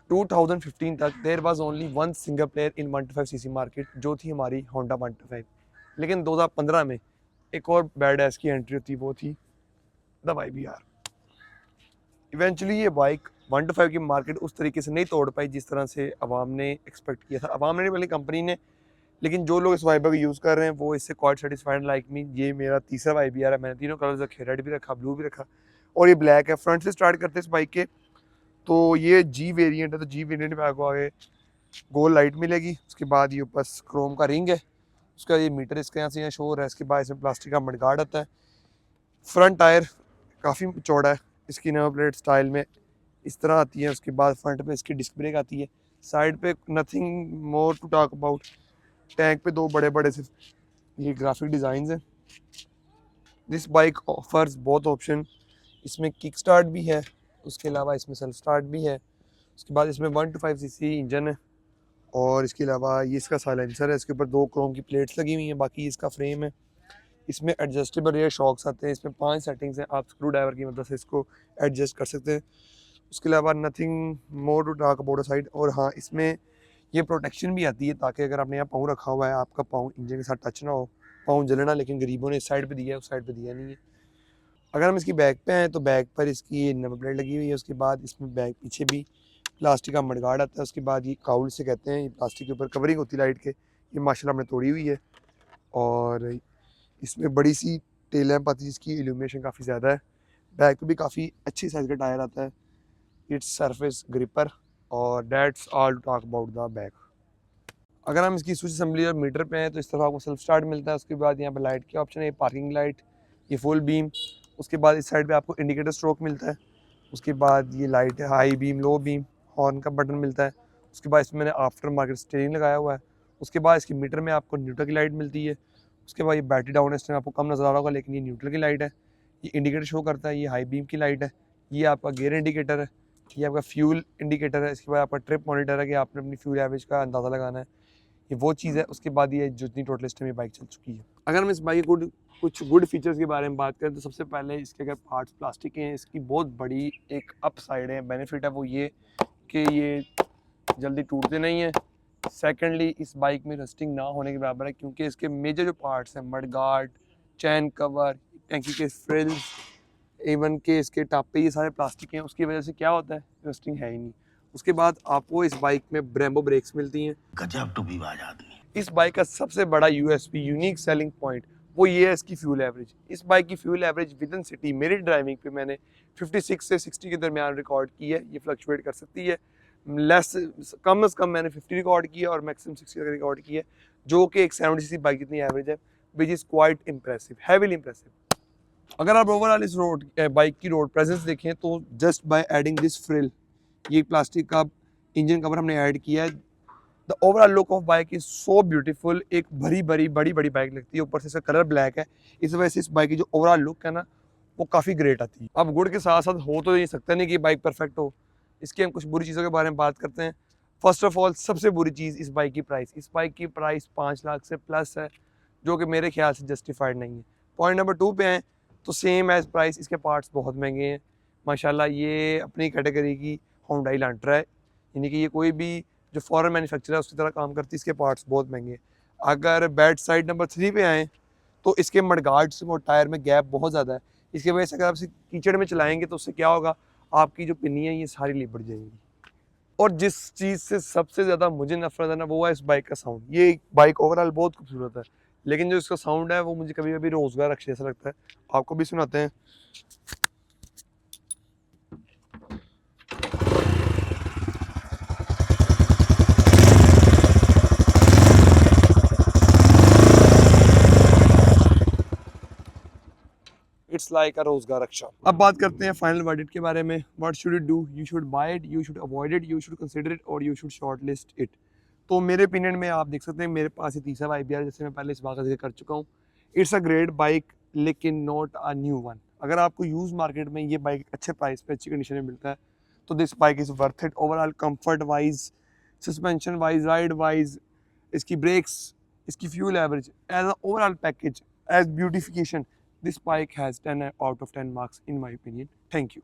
2015 तक there was only one single player in 125cc market, जो थी हमारी होंडा 125। लेकिन 2015 में एक और बैड एस की एंट्री होती, वो थी द YBR। इवेंचुअली ये बाइक 125 की मार्केट उस तरीके से नहीं तोड़ पाई जिस तरह से अवाम ने एक्सपेक्ट किया था, अवाम ने नहीं बल्कि कंपनी ने। लेकिन जो लोग इस YBR को यूज़ कर रहे हैं वो इससे क्वाइट सेटिस्फाइड लाइक मी। ये मेरा तीसरा YBR है, मैंने तीनों कलर्स रखे, रेड भी रखा, ब्लू भी रखा और ये ब्लैक है। फ्रंट से स्टार्ट करते हैं इस बाइक के, तो ये जी वेरिएंट है, तो जी वेरिएंट में आपको आगे गोल लाइट मिलेगी। उसके बाद ये ऊपर क्रोम का रिंग है, उसका ये मीटर इसके यहाँ से यहाँ शो हो रहा है। इसके बाद इसमें प्लास्टिक का मडगार्ड आता है। फ्रंट टायर काफ़ी चौड़ा है, इसकी नंबर प्लेट स्टाइल में इस तरह आती है। उसके बाद फ्रंट पे इसकी डिस्क ब्रेक आती है। साइड पे nothing more to talk about. Tank पे दो बड़े बड़े से ये ग्राफिक डिज़ाइन हैं। दिस बाइक ऑफर्स बहुत ऑप्शन, इसमें किक स्टार्ट भी है, उसके अलावा इसमें सेल्फ स्टार्ट भी है। उसके बाद इसमें 125cc इंजन है और इसके अलावा ये इसका साइलेंसर है। इसके ऊपर दो क्रोम की प्लेट्स लगी हुई हैं। बाकी इसका फ्रेम है, इसमें एडजस्टेबल रेयर शॉक्स आते हैं। इसमें 5 सेटिंग्स हैं, आप स्क्रू ड्राइवर की मदद से इसको एडजस्ट कर सकते हैं। उसके अलावा nothing more to talk about side. और हाँ, इसमें ये प्रोटेक्शन भी आती है ताकि अगर आपने यहाँ पाँव रखा हुआ है, आपका पाँव इंजन के साथ टच ना हो, पाँव जलना। लेकिन गरीबों ने इस साइड पे दिया है, उस साइड पे दिया नहीं है। अगर हम इसकी बैक पे हैं तो बैक पर इसकी ये नंबर प्लेट लगी हुई है। उसके बाद इसमें बैक पीछे भी प्लास्टिक का मडगार्ड आता है। उसके बाद ये काउल से कहते हैं, ये प्लास्टिक के ऊपर कवरिंग होती है लाइट के, ये माशाल्लाह हमने तोड़ी हुई है। और इसमें बड़ी सी टेल लैंप आती है जिसकी इल्यूमिनेशन काफ़ी ज़्यादा है। बैक पे भी काफ़ी अच्छी साइज़ का टायर आता है। इट्स सरफेस ग्रिपर और that's all to talk about the back. अगर हम इसकी स्विच असेंबली और मीटर पे हैं तो इस तरह आपको सेल्फ स्टार्ट मिलता है। उसके बाद यहाँ पे लाइट के ऑप्शन है, पार्किंग लाइट, ये फुल बीम। उसके बाद इस साइड पे आपको इंडिकेटर स्ट्रोक मिलता है। उसके बाद ये लाइट है, high beam, low beam, horn का बटन मिलता है। उसके बाद इसमें मैंने आफ्टर मार्केट स्टीयरिंग लगाया हुआ है। उसके बाद इसकी मीटर में आपको न्यूट्रल की लाइट मिलती है। उसके बाद ये बैटरी डाउन है, इस टाइम आपको कम नज़र आ रहा होगा लेकिन ये न्यूट्रल की लाइट है। ये इंडिकेटर शो करता है, ये हाई बीम की लाइट है। ये आपका गियर इंडिकेटर है, ये आपका फ्यूल इंडिकेटर है। इसके बाद आपका ट्रिप मॉनिटर है कि आपने अपनी फ्यूल एवरेज का अंदाज़ा लगाना है, ये वो चीज़ है। उसके बाद ये जितनी टोटल लिस्ट में ये बाइक चल चुकी है। अगर हम इस बाइक के कुछ गुड फीचर्स के बारे में बात करें तो सबसे पहले इसके अगर पार्ट्स प्लास्टिक के हैं, इसकी बहुत बड़ी एक अप साइड है, बेनिफिट है, वो ये कि ये जल्दी टूटते नहीं है। सेकेंडली इस बाइक में रस्टिंग ना होने के बराबर है क्योंकि इसके मेजर जो पार्ट्स हैं, मडगार्ड, चैन कवर, टैंकी के फ्रिल्स, इवन के इसके टॉप पे ये सारे प्लास्टिक हैं। उसकी वजह से क्या होता है, रस्टिंग है ही नहीं। उसके बाद आपको इस बाइक में ब्रेम्बो ब्रेक्स मिलती हैं। गजब टूबीबाज आदमी। इस बाइक का सबसे बड़ा यूएसपी, यूनिक सेलिंग पॉइंट, वो ये है इसकी फ्यूल एवरेज। इस बाइक की fuel average with in city मेरी ड्राइविंग पे मैंने 56 से 60 के दरमियान रिकॉर्ड की है। ये फ्लक्चुएट कर सकती है, लेस कम से कम मैंने 50 रिकॉर्ड की है और मैक्सिमम 60 तक रिकॉर्ड की है, जो कि एक 70cc बाइक जितनी एवरेज है, which is quite impressive, heavily impressive. अगर आप ओवरऑल इस रोड बाइक की रोड प्रेजेंस देखें तो just by adding this frill, ये प्लास्टिक का इंजन कवर हमने ऐड किया है, the overall look of bike is so beautiful. एक भरी भरी बड़ी बड़ी बाइक लगती है, ऊपर से इसका कलर ब्लैक है, इस वजह से इस बाइक की जो ओवरऑल लुक है ना वो काफ़ी ग्रेट आती है। अब गुड के साथ साथ हो तो ये सकता नहीं कि बाइक परफेक्ट हो। इसकी हम कुछ बुरी चीज़ों के बारे में बात करते हैं। फर्स्ट ऑफ ऑल सबसे बुरी चीज़ इस बाइक की प्राइस। इस बाइक की प्राइस 5 लाख से प्लस है, जो कि मेरे ख्याल से जस्टिफाइड नहीं है। पॉइंट नंबर 2 पे हैं तो सेम एज प्राइस इसके पार्ट्स बहुत महंगे हैं। माशाल्लाह ये अपनी कैटेगरी की होंडा इलांट्रा है, यानी कि ये कोई भी जो फॉरेन मैन्युफैक्चरर है उसकी तरह काम करती है। इसके पार्ट्स बहुत महंगे हैं। अगर बैड साइड नंबर 3 पे आएँ तो इसके मडगार्ड्स और टायर में गैप बहुत ज़्यादा है। इसकी वजह से अगर आप इसे कीचड़ में चलाएंगे तो उससे क्या होगा, आपकी जो पिन्नी है ये सारी लिपट जाएंगी। और जिस चीज़ से सबसे ज़्यादा मुझे नफरत है ना, वो है इस बाइक का साउंड। ये बाइक ओवरऑल बहुत खूबसूरत है, लेकिन जो इसका साउंड है वो मुझे कभी कभी रोज़गार रक्षा जैसा लगता है। आपको भी सुनाते हैं। इट्स लाइक अ रोजगार रक्षा। अब बात करते हैं फाइनल वर्डिक्ट के बारे में। What should you do? You should buy it, you should avoid it, you should consider it और you should shortlist it. तो मेरे ओपिनियन में आप देख सकते हैं मेरे पास ये तीसरा YBR, जैसे मैं पहले इस बात का जिक्र कर चुका हूँ। इट्स अ ग्रेट बाइक लेकिन नॉट अ न्यू वन। अगर आपको यूज मार्केट में ये बाइक अच्छे प्राइस पे अच्छी कंडीशन में मिलता है तो this bike is worth it. Overall comfort wise, suspension wise, ride wise, इसकी ब्रेक्स, इसकी fuel average, as a overall package, as beautification, this bike has 10 out of 10 marks in my opinion. Thank you.